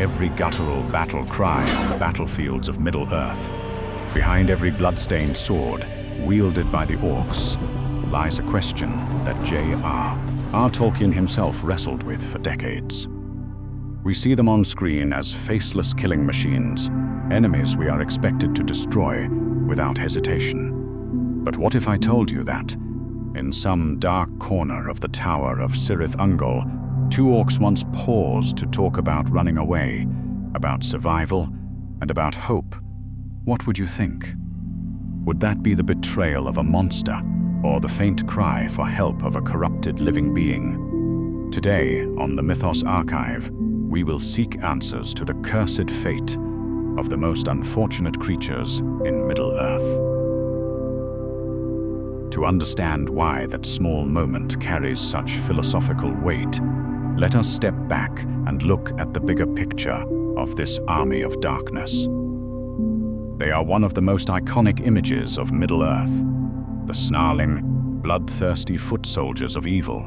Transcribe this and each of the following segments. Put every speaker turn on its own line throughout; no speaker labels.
every guttural battle cry on the battlefields of Middle-earth, behind every blood-stained sword wielded by the Orcs, lies a question that J.R.R. Tolkien himself wrestled with for decades. We see them on screen as faceless killing machines, enemies we are expected to destroy without hesitation. But what if I told you that, in some dark corner of the tower of Cirith Ungol, two orcs once paused to talk about running away, about survival, and about hope? What would you think? Would that be the betrayal of a monster, or the faint cry for help of a corrupted living being? Today, on the Mythos Archive, we will seek answers to the cursed fate of the most unfortunate creatures in Middle-earth. To understand why that small moment carries such philosophical weight, let us step back and look at the bigger picture of this army of darkness. They are one of the most iconic images of Middle-earth, the snarling, bloodthirsty foot soldiers of evil,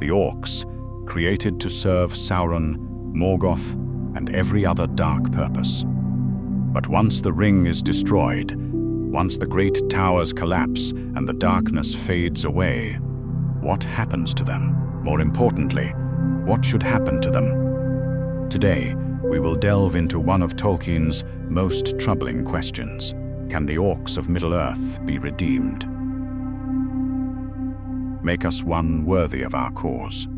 the Orcs, created to serve Sauron, Morgoth, and every other dark purpose. But once the ring is destroyed, once the great towers collapse and the darkness fades away, what happens to them? More importantly, what should happen to them? Today, we will delve into one of Tolkien's most troubling questions. Can the Orcs of Middle-earth be redeemed? Make us one worthy of our cause.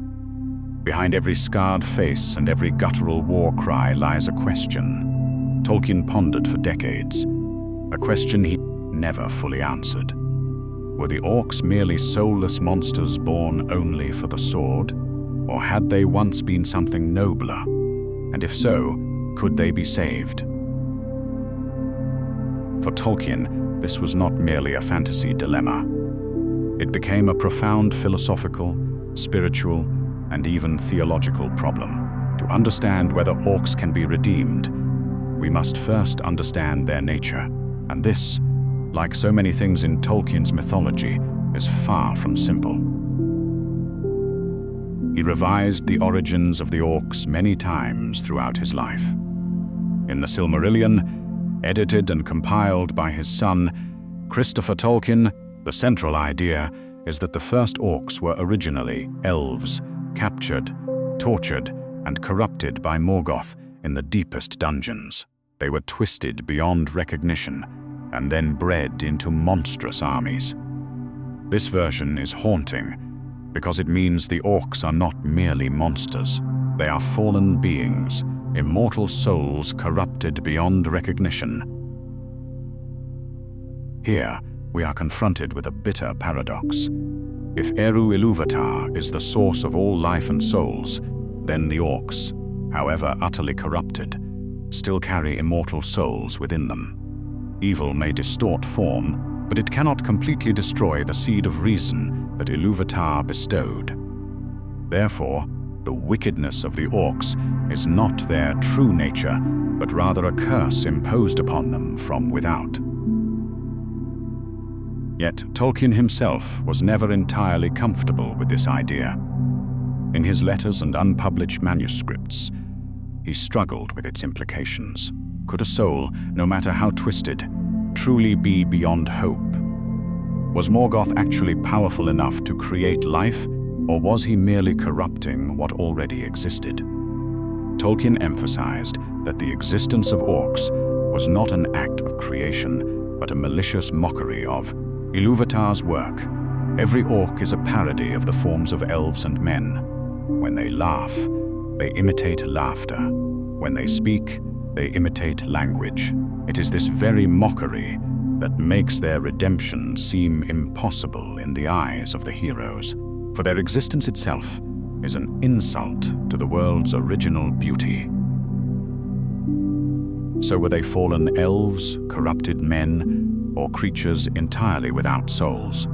Behind every scarred face and every guttural war cry lies a question Tolkien pondered for decades, a question he never fully answered. Were the Orcs merely soulless monsters born only for the sword, or had they once been something nobler? And if so, could they be saved? For Tolkien, this was not merely a fantasy dilemma. It became a profound philosophical, spiritual, and even theological problem. To understand whether Orcs can be redeemed, we must first understand their nature. And this, like so many things in Tolkien's mythology, is far from simple. He revised the origins of the Orcs many times throughout his life. In the Silmarillion, edited and compiled by his son, Christopher Tolkien, the central idea is that the first Orcs were originally elves, captured, tortured, and corrupted by Morgoth in the deepest dungeons. They were twisted beyond recognition and then bred into monstrous armies. This version is haunting because it means the Orcs are not merely monsters. They are fallen beings, immortal souls corrupted beyond recognition. Here, we are confronted with a bitter paradox. If Eru Ilúvatar is the source of all life and souls, then the Orcs, however utterly corrupted, still carry immortal souls within them. Evil may distort form, but it cannot completely destroy the seed of reason that Ilúvatar bestowed. Therefore, the wickedness of the Orcs is not their true nature, but rather a curse imposed upon them from without. Yet Tolkien himself was never entirely comfortable with this idea. In his letters and unpublished manuscripts, he struggled with its implications. Could a soul, no matter how twisted, truly be beyond hope? Was Morgoth actually powerful enough to create life, or was he merely corrupting what already existed? Tolkien emphasized that the existence of Orcs was not an act of creation, but a malicious mockery of Ilúvatar's work. Every Orc is a parody of the forms of elves and men. When they laugh, they imitate laughter. When they speak, they imitate language. It is this very mockery that makes their redemption seem impossible in the eyes of the heroes, for their existence itself is an insult to the world's original beauty. So were they fallen elves, corrupted men, or creatures entirely without souls?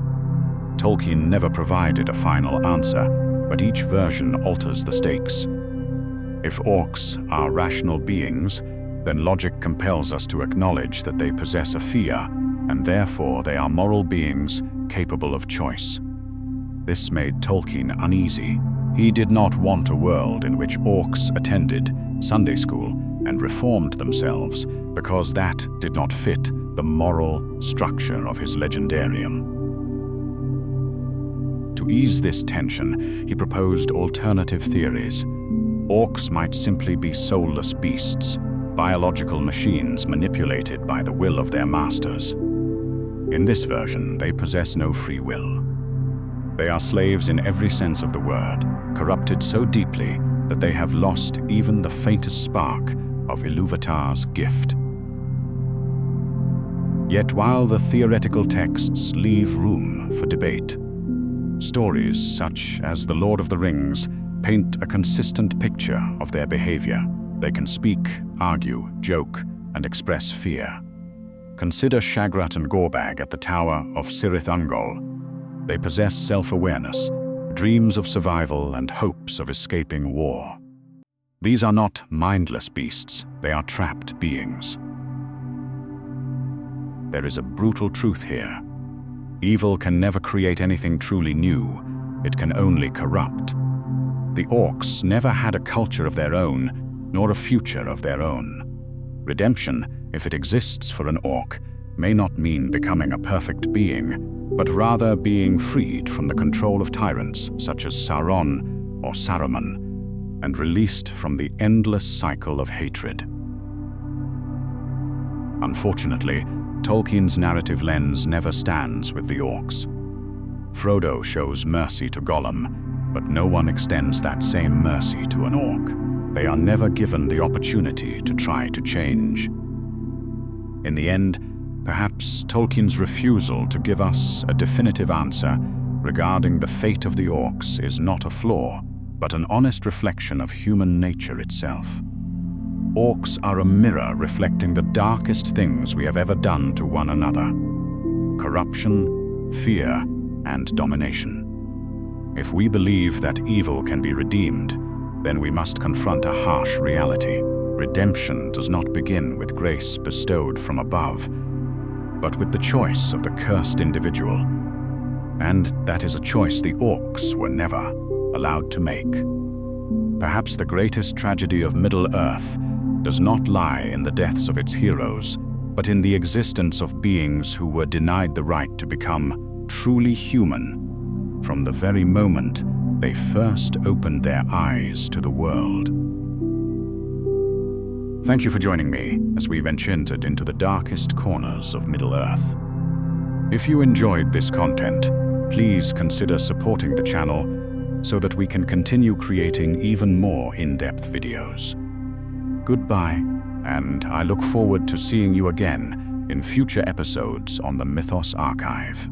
Tolkien never provided a final answer, but each version alters the stakes. If Orcs are rational beings, then logic compels us to acknowledge that they possess a fear, and therefore they are moral beings capable of choice. This made Tolkien uneasy. He did not want a world in which Orcs attended Sunday school and reformed themselves because that did not fit the moral structure of his legendarium. To ease this tension, he proposed alternative theories. Orcs might simply be soulless beasts, biological machines manipulated by the will of their masters. In this version, they possess no free will. They are slaves in every sense of the word, corrupted so deeply that they have lost even the faintest spark of Ilúvatar's gift. Yet while the theoretical texts leave room for debate, stories such as The Lord of the Rings paint a consistent picture of their behavior. They can speak, argue, joke, and express fear. Consider Shagrat and Gorbag at the Tower of Cirith Ungol. They possess self-awareness, dreams of survival, and hopes of escaping war. These are not mindless beasts, they are trapped beings. There is a brutal truth here. Evil can never create anything truly new, it can only corrupt. The Orcs never had a culture of their own, nor a future of their own. Redemption, if it exists for an Orc, may not mean becoming a perfect being, but rather being freed from the control of tyrants such as Sauron or Saruman, and released from the endless cycle of hatred. Unfortunately, Tolkien's narrative lens never stands with the Orcs. Frodo shows mercy to Gollum, but no one extends that same mercy to an Orc. They are never given the opportunity to try to change. In the end, perhaps Tolkien's refusal to give us a definitive answer regarding the fate of the Orcs is not a flaw, but an honest reflection of human nature itself. Orcs are a mirror reflecting the darkest things we have ever done to one another: corruption, fear, and domination. If we believe that evil can be redeemed, then we must confront a harsh reality. Redemption does not begin with grace bestowed from above, but with the choice of the cursed individual. And that is a choice the Orcs were never allowed to make. Perhaps the greatest tragedy of Middle-earth does not lie in the deaths of its heroes, but in the existence of beings who were denied the right to become truly human from the very moment they first opened their eyes to the world. Thank you for joining me as we ventured into the darkest corners of Middle-earth. If you enjoyed this content, please consider supporting the channel so that we can continue creating even more in-depth videos. Goodbye, and I look forward to seeing you again in future episodes on the Mythos Archive.